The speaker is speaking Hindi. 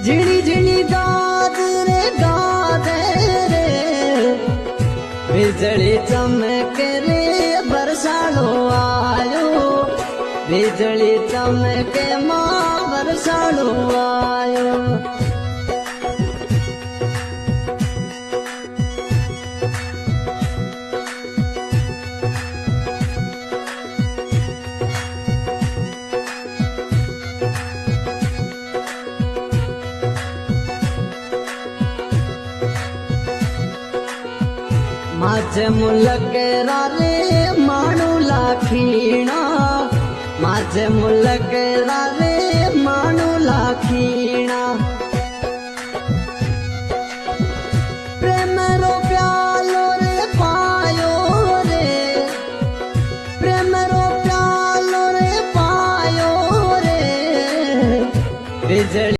झिणी झिणी दाद रे दाद रे बिजली चमके रे बरसालो आयो बिजली चमके मां बरसालो आयो माझे मुलक रे माणू लाखीणा माझे मुलक रे माणू लाखीणा प्रेम रो प्यालो रे पायो रे प्रेम रो प्यालो रे पायो रे बिजली